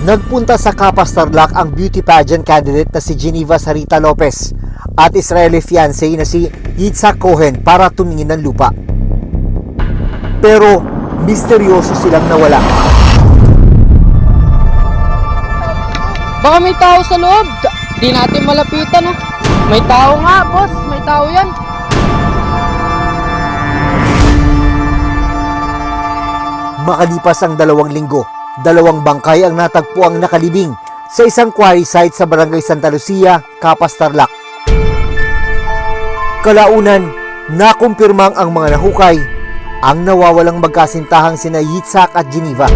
Nagpunta sa Kapas Tarlac ang beauty pageant candidate na si Geneva Sarita Lopez at Israeli fiancé na si Yitzhak Cohen para tumingin ng lupa. Pero misteryoso silang nawala. Baka may tao sa loob. Di natin malapitan. May tao nga, boss. May tao yan. Makalipas ang 2 linggo, 2 bangkay ang natagpuang nakalibing sa isang quarry site sa Barangay Santa Lucia, Kapas Tarlac. Kalaunan, nakumpirmang ang mga nahukay ang nawawalang magkasintahang sina Yitzhak at Geneva.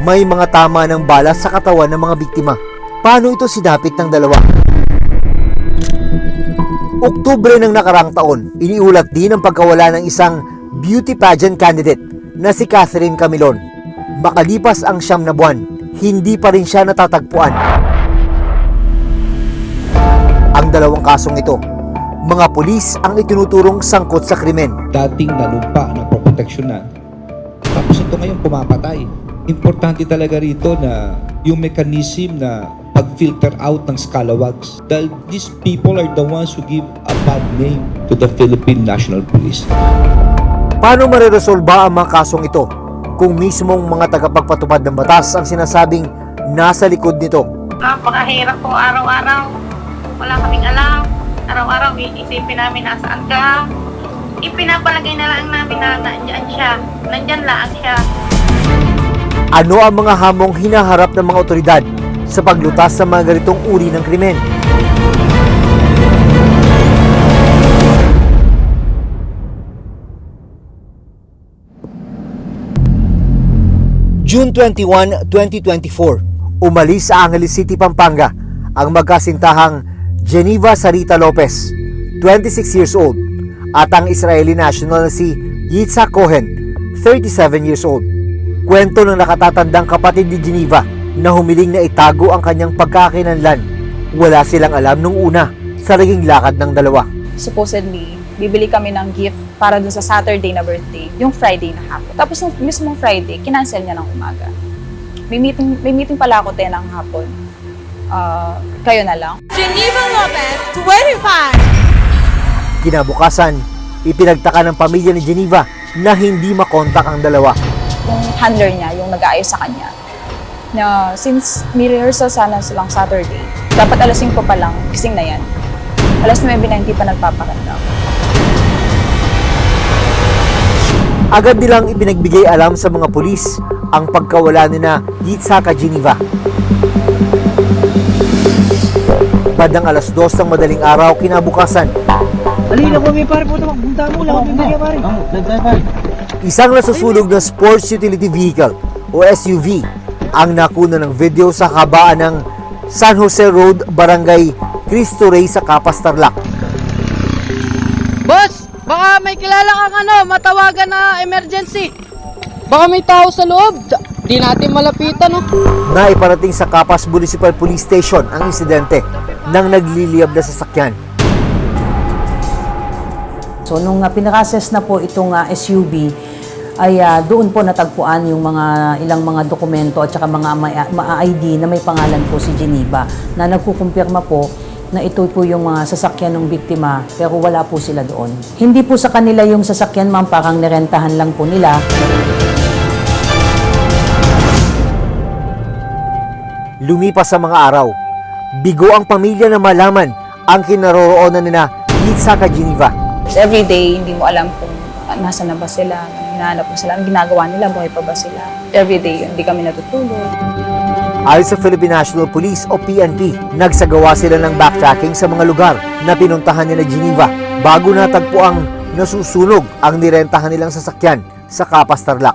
May mga tama ng bala sa katawan ng mga biktima. Paano ito sinapit ng dalawa? Oktubre ng nakarang taon, iniulat din ang pagkawala ng isang beauty pageant candidate na si Catherine Camilon. Makalipas ang 9 na buwan, hindi pa rin siya natatagpuan. Ang 2 kasong ito, mga pulis ang itinuturong sangkot sa krimen. Dating nanumpa na proteksyonan, tapos ito ngayon pumapatay. Importante talaga rito na yung mechanism na pag-filter out ng scalawags, dahil these people are the ones who give a bad name to the Philippine National Police. Paano mareresolba ang mga kasong ito kung mismong mga tagapagpatupad ng batas ang sinasabing nasa likod nito? Napakahirap po araw-araw. Wala kaming alam. Araw-araw iisipin namin nasaan ka. Ipinapalagay na lang namin na nandyan siya. Nandyan lang siya. Ano ang mga hamong hinaharap ng mga otoridad sa paglutas sa mga ganitong uri ng krimen? June 21, 2024, umalis sa Angeles City, Pampanga ang magkasintahang Geneva Sarita Lopez, 26 years old, at ang Israeli national na si Yitzhak Cohen, 37 years old. Kwento ng nakatatandang kapatid ni Geneva na humiling na itago ang kanyang pagkakinanlan. Wala silang alam nung una sa naging lakad ng dalawa. Supposedly, bibili kami ng gift para dun sa Saturday na birthday, yung Friday na hapon. Tapos nung mismong Friday, kinancel niya ng umaga. May meeting pala ako 10 ng hapon. Kayo na lang. Geneva Lopez, 25! Kinabukasan, ipinagtaka ng pamilya ni Geneva na hindi makontak ang dalawa. Yung handler niya, yung nag-aayos sa kanya, na since may rehearsal sana silang Saturday, dapat alas 5 pa lang, gising na yan. Alas 9 na hindi pa nagpapakanda. Agad nilang ipinagbigay alam sa mga pulis ang pagkawala ni na Yitzhak at Geneva. Bandang alas 2 ng madaling araw kinabukasan, Alina po, may pare po ito. Punta mo lang. Pare. isang nasusunog na sports utility vehicle o SUV ang nakuna ng video sa kabaan ng San Jose Road, Barangay Cristo Rey sa Kapas Tarlac. Boss, baka may kilala kang matawagan na emergency. Baka may tao sa loob. Di natin malapitan. Naiparating sa Kapas Municipal Police Station ang insidente ng nagliliyab na sasakyan. So, nung pinaka-assess na po itong SUV, ay doon po natagpuan yung ilang mga dokumento at saka mga ID na may pangalan po si Geneva na nagkukumpirma po na ito po yung mga sasakyan ng biktima pero wala po sila doon. Hindi po sa kanila yung sasakyan, ma'am, parang nirentahan lang po nila. Lumipas sa mga araw, bigo ang pamilya na malaman ang kinaroroonan ni na Yitzhak at Geneva. Every day, hindi mo alam kung nasa na ba sila, hinahanap mo sila, ang ginagawa nila, buhay pa ba sila. Every day, hindi kami natutulog. Ayon sa Philippine National Police o PNP, nagsagawa sila ng backtracking sa mga lugar na pinuntahan ni na Geneva bago natagpo ang nasusunog ang nirentahan nilang sasakyan sa Kapas Tarlac.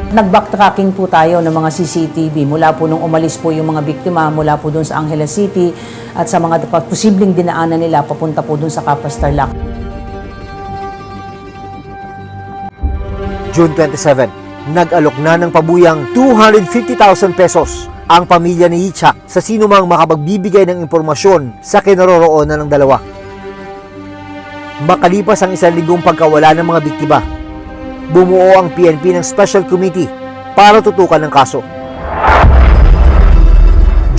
Nag-backtracking po tayo ng mga CCTV mula po nung umalis po yung mga biktima mula po doon sa Angeles City at sa mga posibleng dinaanan nila papunta po doon sa Kapas Tarlac. June 27, nag-alok na ng pabuyang 250,000 pesos ang pamilya ni Yitzhak sa sinumang makapagbibigay ng impormasyon sa kinaroroonan ng dalawa. Makalipas ang 1 linggong pagkawala ng mga biktima, bumuo ang PNP ng Special Committee para tutukan ng kaso.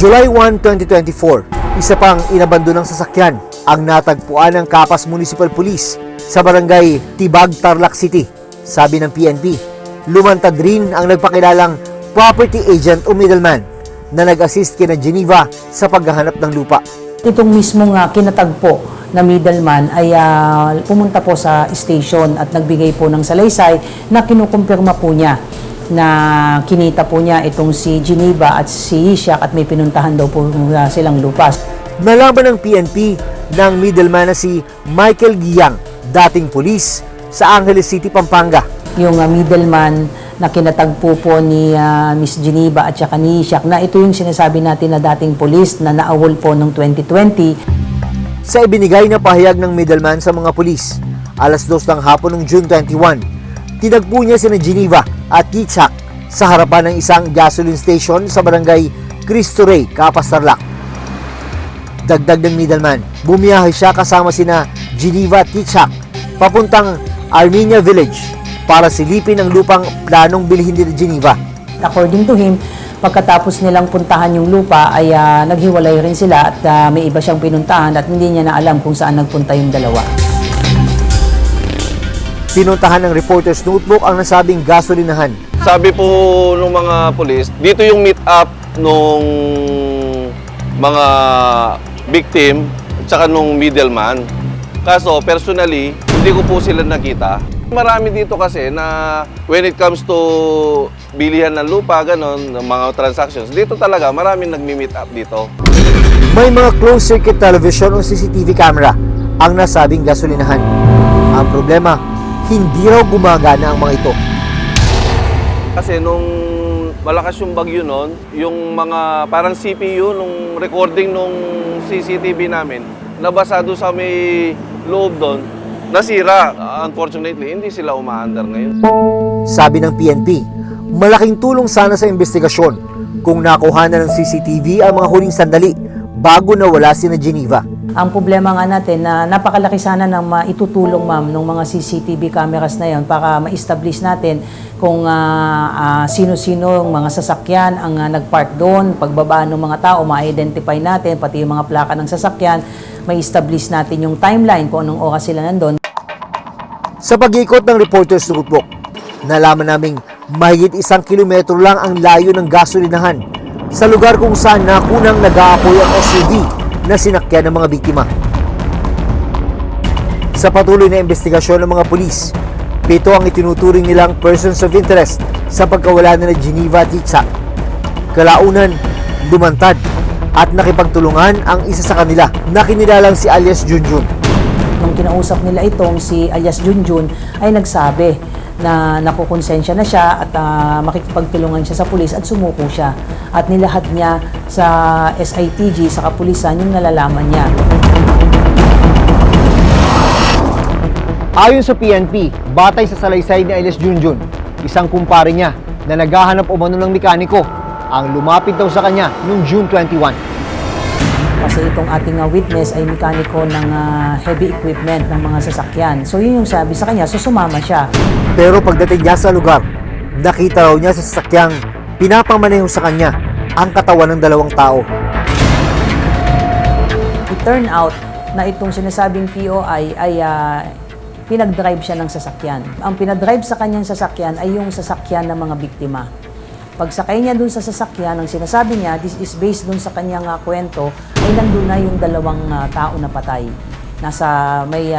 July 1, 2024, isa pang inabandonang sasakyan ang natagpuan ng Capas Municipal Police sa barangay Tibag, Tarlac City. Sabi ng PNP, lumantad rin ang nagpakilalang property agent o middleman na nag-assist kina Geneva sa paghahanap ng lupa. Itong mismong kinatagpo na middleman ay pumunta po sa station at nagbigay po ng salaysay na kinukumpirma po niya na kinita po niya itong si Geneva at si Ishak at may pinuntahan daw po silang lupa. Nalaman ng PNP ng middleman na si Michael Giyang, dating pulis sa Angeles City, Pampanga. Yung middleman na kinatagpo po ni Miss Geneva at saka ni Ishak na ito yung sinasabi natin na dating pulis na naawol po noong 2020. Sa ibinigay na pahayag ng middleman sa mga pulis, alas 2 ng hapon ng June 21, tinagpo niya sina Geneva at Ishak sa harapan ng isang gasoline station sa barangay Cristo Rey, Capas, Tarlac. Dagdag ng middleman, bumiyahe siya kasama sina Geneva at Ishak papuntang Armenia Village para silipin ang lupang planong bilhin ni Geneva. According to him, pagkatapos nilang puntahan yung lupa ay naghiwalay rin sila at may iba siyang pinuntahan at hindi niya na alam kung saan nagpunta yung dalawa. Pinuntahan ng Reporter's Notebook ang nasabing gasolinahan. Sabi po ng mga polis, dito yung meet up nung mga victim at saka nung middleman. Kaso personally, hindi ko po sila nakita. Marami dito kasi na when it comes to bilihan ng lupa, ganon, ng mga transactions, dito talaga maraming nagmi-meet up dito. May mga closed-circuit television o CCTV camera ang nasabing gasolinahan. Ang problema, hindi raw gumagana ang mga ito. Kasi nung malakas yung bagyo nun, yung mga parang CPU, nung recording nung CCTV namin, nabasa doon sa may loob doon, nasira. Unfortunately, hindi sila umaandar ngayon. Sabi ng PNP, malaking tulong sana sa investigasyon kung nakuha na ng CCTV ang mga huling sandali bago nawala sina Geneva. Ang problema nga natin na napakalaki sana ng maitutulong ma'am ng mga CCTV cameras na yon para ma-establish natin kung sino-sino ang mga sasakyan ang nagpark doon, pagbaba ng mga tao, ma-identify natin, pati yung mga plaka ng sasakyan, ma-establish natin yung timeline kung anong oras sila nandun. Sa pag-ikot ng Reporter's Notebook, nalaman naming mahigit 1 kilometro lang ang layo ng gasolinahan sa lugar kung saan nakunang nag-aapoy ang SUV na sinakyan ng mga biktima. Sa patuloy na investigasyon ng mga pulis, 7 ang itinuturing nilang persons of interest sa pagkawala nila Geneva at Ishak. Kalaunan, lumantad at nakipagtulungan ang isa sa kanila na kinilalang si alias Junjun. Nung kinausap nila itong si alias Junjun ay nagsabi na nakukonsensya na siya at makikipagtulungan siya sa pulis at sumuko siya. At nilahad niya sa SITG, sa kapulisan, yung nalalaman niya. Ayon sa PNP, batay sa salaysay ni alias Junjun, isang kumpare niya na naghahanap umano ng mekaniko ang lumapit daw sa kanya noong June 21. Kasi itong ating witness ay mekaniko ng heavy equipment ng mga sasakyan. So yun yung sabi sa kanya, so sumama siya. Pero pagdating niya sa lugar, nakita raw niya sa sasakyang pinapamaneho sa kanya ang katawan ng 2 tao. It turned out na itong sinasabing POI ay pinag-drive siya ng sasakyan. Ang pinag-drive sa kanyang sasakyan ay yung sasakyan ng mga biktima. Pagsakay niya dun sa sasakyan, ang sinasabi niya, this is based dun sa kanyang kwento, ay nandun na yung 2 tao na patay. Nasa may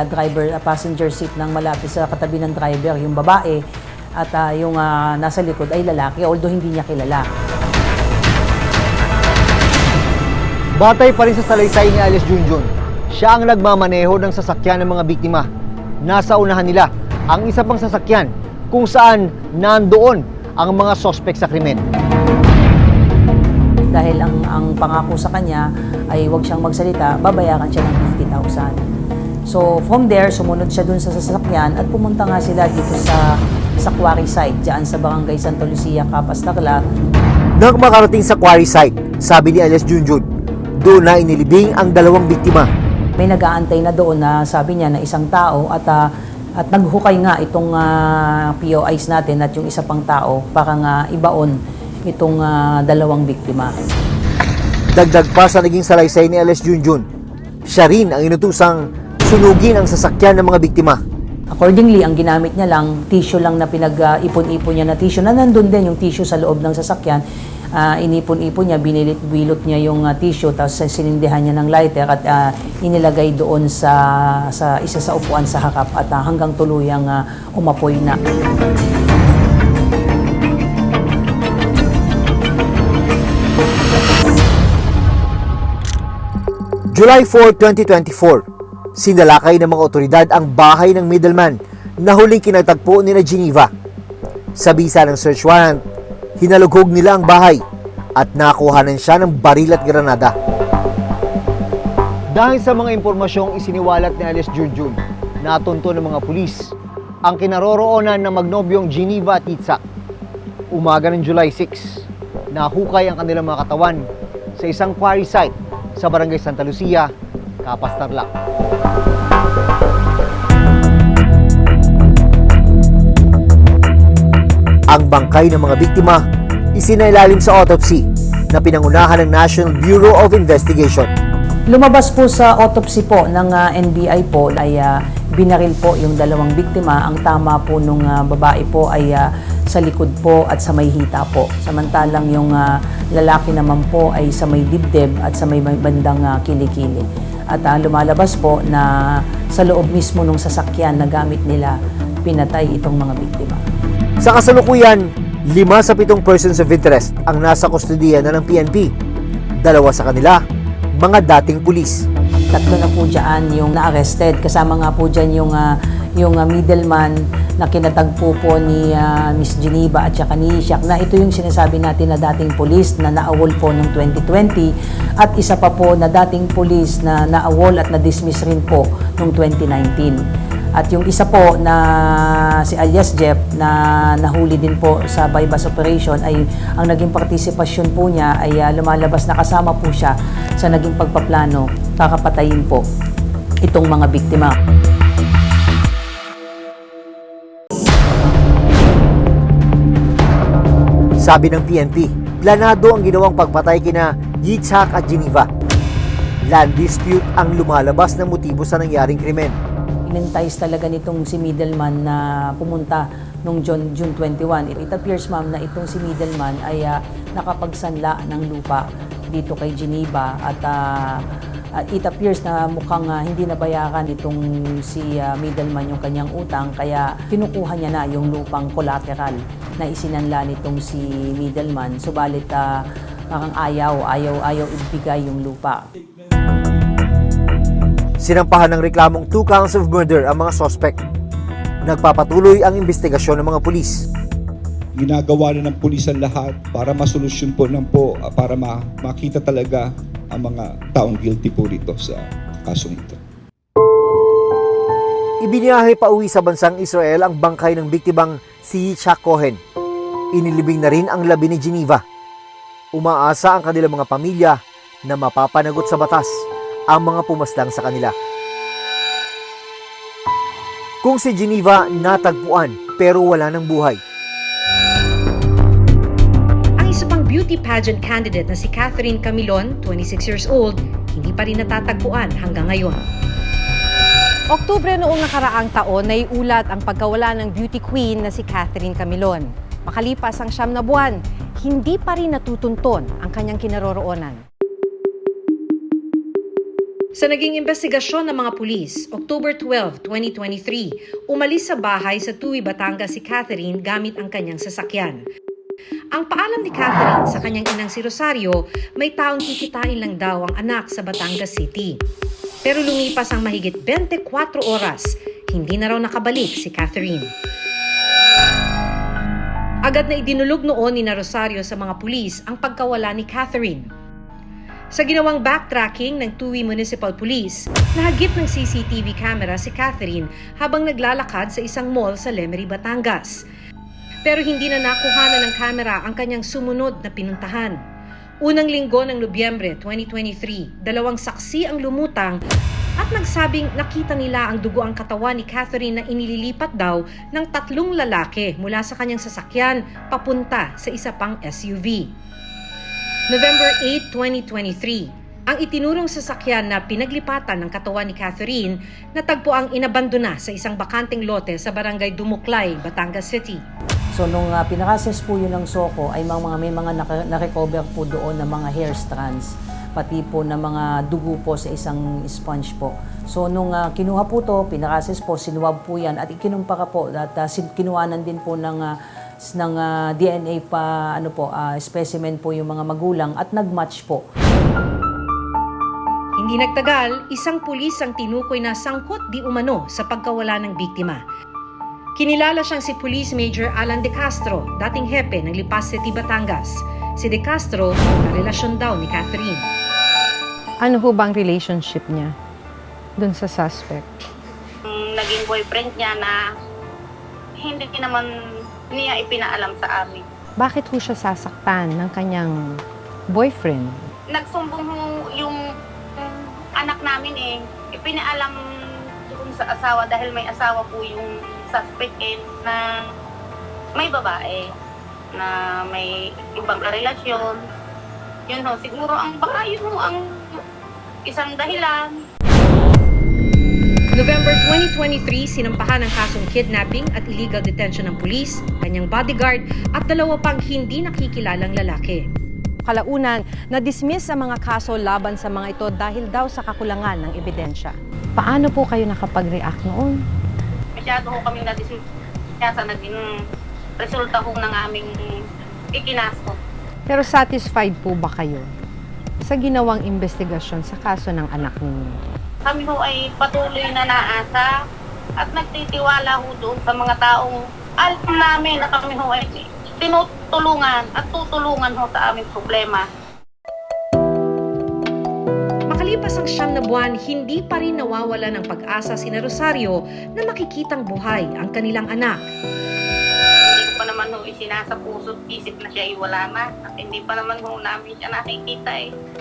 passenger seat ng malapit sa katabi ng driver, yung babae, at yung nasa likod ay lalaki, although hindi niya kilala. Batay pa rin sa salaysay ni alias Junjun, siya ang nagmamaneho ng sasakyan ng mga biktima. Nasa unahan nila ang isa pang sasakyan kung saan nandoon ang mga sospek sa krimen. Dahil ang pangako sa kanya ay huwag siyang magsalita, babayaran siya ng 50,000. So from there, sumunod siya dun sa sasakyan at pumunta nga sila dito sa quarry site, dyan sa barangay Santa Lucia, Capas, Tarlac. Nang makarating sa quarry site, sabi ni alias Junjun, doon na inilibing ang 2 biktima. May nag-aantay na doon na sabi niya na isang tao at At naghukay nga itong POIs natin at yung isa pang tao para nga ibaon itong dalawang biktima. Dagdag pa sa naging salaysay ni Alice Junjun, siya rin ang inutusang sunugin ang sasakyan ng mga biktima. Accordingly, ang ginamit niya lang, tissue lang na pinag-ipon-ipon niya na tissue, na nandun din yung tissue sa loob ng sasakyan. Inipon-ipon niya, binilit-bilot niya yung tissue, tapos sinindihan niya ng lighter at inilagay doon sa isa sa upuan sa harap at hanggang tuluyang umapoy na. July 4, 2024, sinalakay ng mga otoridad ang bahay ng middleman na huling kinatagpo ni na Geneva. Sa bisa ng search warrant, hinalughog nila ang bahay at nakuhanan siya ng baril at granada. Dahil sa mga impormasyong isiniwalat ni Alice Junjun, natunto ng mga pulis ang kinaroroonan ng magnobyong Geneva at Itzhak. Umaga ng July 6, nahukay ang kanilang mga katawan sa isang quarry site sa Barangay Santa Lucia, Capas, Tarlac. Ang bangkay ng mga biktima isinailalim sa autopsy na pinangunahan ng National Bureau of Investigation. Lumabas po sa autopsy po ng NBI po ay binaril po yung dalawang biktima. Ang tama po nung babae po ay sa likod po at sa may hita po. Samantalang yung lalaki naman po ay sa may dibdib at sa may bandang kilikili. At lumalabas po na sa loob mismo ng sasakyan na gamit nila, pinatay itong mga biktima. Sa kasalukuyan, 5 sa 7 persons of interest ang nasa kustodiya na ng PNP. 2 sa kanila, mga dating pulis. 3 na po dyan yung na-arrested. Kasama nga po dyan yung middleman na kinatagpo po ni Miss Geneva at saka ni Ishak, na ito yung sinasabi natin na dating pulis na naawol po noong 2020 at isa pa po na dating pulis na naawol at na-dismiss rin po noong 2019. At yung isa po na si alias Jeff na nahuli din po sa bypass operation ay ang naging partisipasyon po niya ay lumalabas na kasama po siya sa naging pagpaplano kakapatayin po itong mga biktima. Sabi ng PNP, planado ang ginawang pagpatay kina Itzhak at Geneva. Land dispute ang lumalabas na motibo sa nangyaring krimen. Inentice talaga nitong si middleman na pumunta noong June 21. It appears, ma'am, na itong si middleman ay nakapagsanla ng lupa dito kay Geneva at it appears na mukhang hindi nabayaran itong si middleman yung kanyang utang, kaya kinukuha niya na yung lupang collateral na isinanla nitong si middleman. Subalit parang ayaw ibigay yung lupa. Sinampahan ng reklamong 2 counts of murder ang mga suspect. Nagpapatuloy ang investigasyon ng mga pulis. Ginagawa na ng pulis ang lahat para masolusyon po para makita talaga ang mga taong guilty po rito sa kasong ito. Ibiniyahe pa uwi sa bansang Israel ang bangkay ng biktimang si Yitzhak Cohen. Inilibing na rin ang labi ni Geneva. Umaasa ang kanilang mga pamilya na mapapanagot sa batas ang mga pumaslang sa kanila. Kung si Geneva natagpuan pero wala ng buhay. Ang isa pang beauty pageant candidate na si Catherine Camilon, 26 years old, hindi pa rin natatagpuan hanggang ngayon. Oktubre noong nakaraang taon, naiulat ang pagkawala ng beauty queen na si Catherine Camilon. Makalipas ang 9 na buwan, hindi pa rin natutunton ang kanyang kinaroroonan. Sa naging investigasyon ng mga pulis, October 12, 2023, umalis sa bahay sa Tuwi, Batangas si Catherine gamit ang kanyang sasakyan. Ang paalam ni Catherine sa kanyang inang si Rosario, may taong kikitain lang daw ang anak sa Batangas City. Pero lumipas ang mahigit 24 oras, hindi na raw nakabalik si Catherine. Agad na idinulog noon ni Rosario sa mga pulis ang pagkawala ni Catherine. Sa ginawang backtracking ng Tuwi Municipal Police, nahagip ng CCTV camera si Catherine habang naglalakad sa isang mall sa Lemery, Batangas. Pero hindi na nakuhanan ng camera ang kanyang sumunod na pinuntahan. Unang linggo ng Nobyembre 2023, 2 saksi ang lumutang at nagsabing nakita nila ang dugo ang katawan ni Catherine na inililipat daw ng 3 lalaki mula sa kanyang sasakyan papunta sa isa pang SUV. November 8, 2023, ang itinurong sasakyan na pinaglipatan ng katawan ni Catherine natagpo ang inabandona sa isang bakanteng lote sa barangay Dumuklay, Batangas City. So nung pinakases po yun ng SOCO ay may mga na-recover po doon na mga hair strands, pati po na mga dugo po sa isang sponge po. So nung kinuha po to, pinakases po, sinuwab po yan at ikinumpara po at kinuhanan din po ng DNA pa specimen po yung mga magulang at nagmatch po. Hindi nagtagal, isang pulis ang tinukoy na sangkot di umano sa pagkawala ng biktima. Kinilala siyang si Police Major Alan De Castro, dating hepe ng Lipas City, Batangas. Si De Castro, karelasyon daw ni Catherine. Ano ho bang relationship niya dun sa suspect? Naging boyfriend niya na hindi naman niya ipinaalam sa amin. Bakit ho siya sasaktan ng kanyang boyfriend? Nagsumbong yung anak namin ipinaalam doon sa asawa dahil may asawa po yung suspect na may babae na may ibang relasyon. Yun ho, siguro baka yun ho ang isang dahilan. November 2023, sinampahan ng kasong kidnapping at illegal detention ng pulis, kanyang bodyguard at 2 pang hindi nakikilalang lalaki. Kalaunan, na-dismiss ang mga kaso laban sa mga ito dahil daw sa kakulangan ng ebidensya. Paano po kayo nakapag-react noon? Masyado ho kaming na-dismiss sa naging resulta ho ng aming ikinaso. Pero satisfied po ba kayo sa ginawang investigasyon sa kaso ng anak ninyo? Kami ho ay patuloy na naasa at nagtitiwala ho doon sa mga taong alam namin na kami ho ay tinutulungan at tutulungan ho sa aming problema. Makalipas ang 9 na buwan, hindi pa rin nawawala ng pag-asa sina Rosario na makikitang buhay ang kanilang anak. Hindi ko pa naman ho isinasa puso't isip na siya iwala na at hindi pa naman ho namin siya nakikita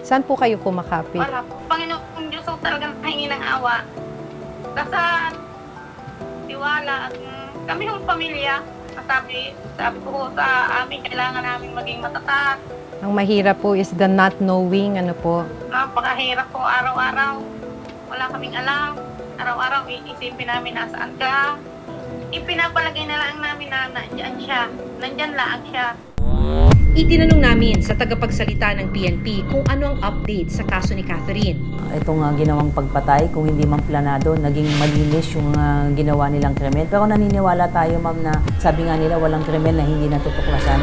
Saan po kayo kumakapit? Wala po. Panginoon Diyos ho talagang nahingi ng awa. Dasal, tiwala at kami hong pamilya. Sabi ko ho sa amin, kailangan namin maging matatag. Ang mahirap po is the not knowing, Napakahirap po araw-araw. Wala kaming alam. Araw-araw iisipin namin nasaan ka. Ipinapalagay na lang namin na nandyan siya. Nandyan lang siya. Itinanong namin sa tagapagsalita ng PNP kung ano ang update sa kaso ni Catherine. Itong ginawang pagpatay, kung hindi man planado, naging malinis yung ginawa nilang krimen. Pero naniniwala tayo, ma'am, na sabi nga nila walang krimen na hindi natutuklasan.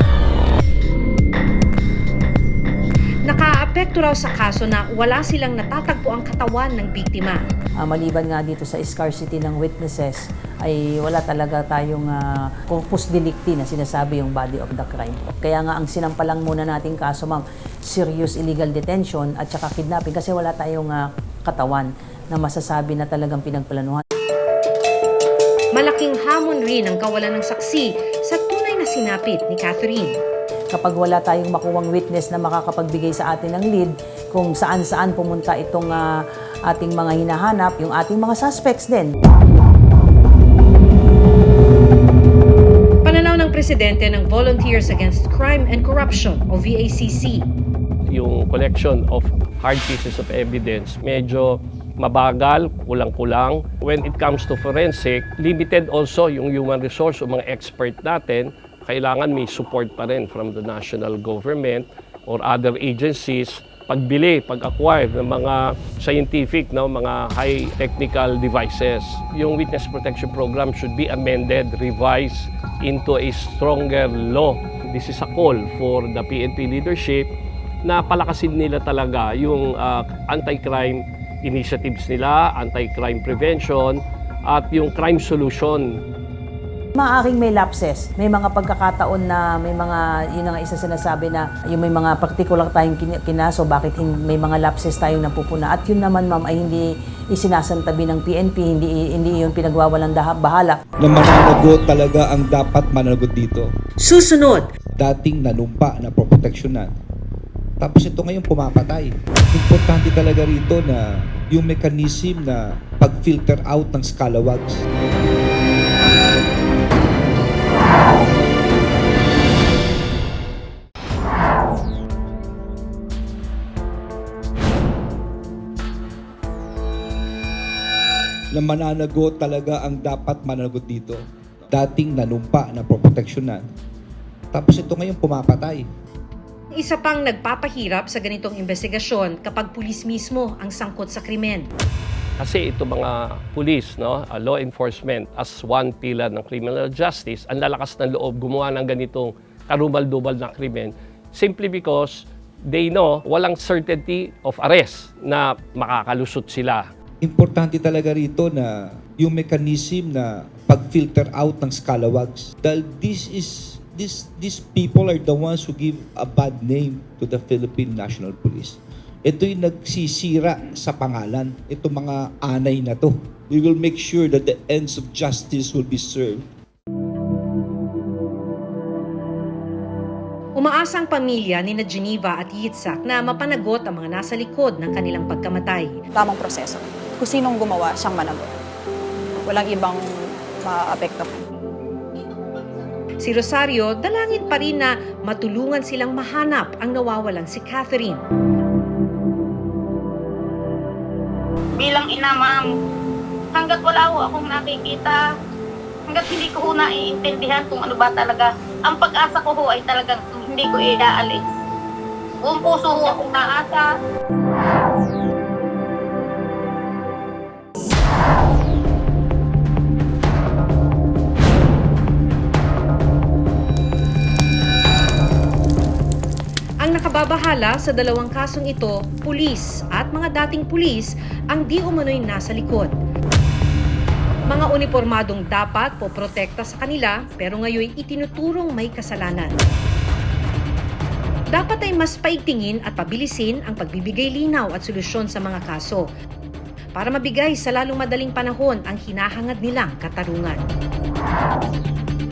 Nakaapekto raw sa kaso na wala silang natatagpo ang katawan ng biktima. Maliban nga dito sa scarcity ng witnesses, ay wala talaga tayong corpus delicti na sinasabi yung body of the crime. Kaya nga ang sinampalang muna nating kaso, ma'am, serious illegal detention at saka kidnapping kasi wala tayong katawan na masasabi na talagang pinagplanuhan. Malaking hamon rin ang kawalan ng saksi sa tunay na sinapit ni Catherine. Kapag wala tayong makuwang witness na makakapagbigay sa atin ng lead kung saan-saan pumunta itong ating mga hinahanap, yung ating mga suspects din. Pananaw ng presidente ng Volunteers Against Crime and Corruption o VACC. Yung collection of hard pieces of evidence medyo mabagal, kulang-kulang. When it comes to forensic, limited also yung human resource o mga expert natin. Kailangan may support pa rin from the national government or other agencies. Pagbili, pag-acquire ng mga scientific, mga high technical devices. Yung witness protection program should be amended, revised into a stronger law. This is a call for the PNP leadership na palakasin nila talaga yung anti-crime initiatives nila, anti-crime prevention, at yung crime solution. Maaaring may lapses. May mga pagkakataon na may mga, yun ang isa sinasabi na yung may mga particular tayong kinaso, bakit may mga lapses tayong napupuna. At yun naman, ma'am, ay hindi isinasantabi ng PNP, hindi yun pinagwawalang bahala. Na mananagot talaga ang dapat mananagot dito. Susunod, Dating nanumpa na proteksyonan. Tapos ito ngayon pumapatay. Importante talaga rito na yung mechanism na pag-filter out ng scalawags. Na mananagot talaga ang dapat mananagot dito. Dating nanumpa na proteksyonan. Tapos ito ngayon pumapatay. Isa pang nagpapahirap sa ganitong investigasyon kapag pulis mismo ang sangkot sa krimen. Kasi ito mga police, no, law enforcement as one pillar ng criminal justice, ang lalakas ng loob gumawa ng ganitong karumal-dumal na krimen simply because they know walang certainty of arrest na makakalusot sila. Importante talaga rito na yung mechanism na pag-filter out ng scalawags. Dahil these people are the ones who give a bad name to the Philippine National Police. Ito yung nagsisira sa pangalan. Ito mga anay na to. We will make sure that the ends of justice will be served. Umaasa ang pamilya ni Geneva at Yitzhak na mapanagot ang mga nasa likod ng kanilang pagkamatay. Tamang proseso. Kung sinong gumawa, siyang managot. Walang ibang maapekto. Si Rosario, dalangin pa rin na matulungan silang mahanap ang nawawalang si Catherine. Bilang ina, ma'am, hanggat wala ho akong nakikita, hanggat hindi ko ho naiintindihan kung ano ba talaga, ang pag-asa ko ho ay talagang hindi ko iaalis. Buong puso ho akong naasa. Ang nakababahala sa dalawang kasong ito, pulis at mga dating pulis ang di umano'y nasa likod. Mga uniformadong dapat poprotekta sa kanila pero ngayon itinuturong may kasalanan. Dapat ay mas paigtingin at pabilisin ang pagbibigay linaw at solusyon sa mga kaso para mabigay sa lalong madaling panahon ang hinahangad nilang katarungan.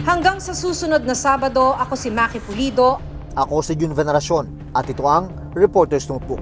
Hanggang sa susunod na Sabado, ako si Maki Pulido. Ako si Jun Veneracion at ito ang Reporter's Notebook.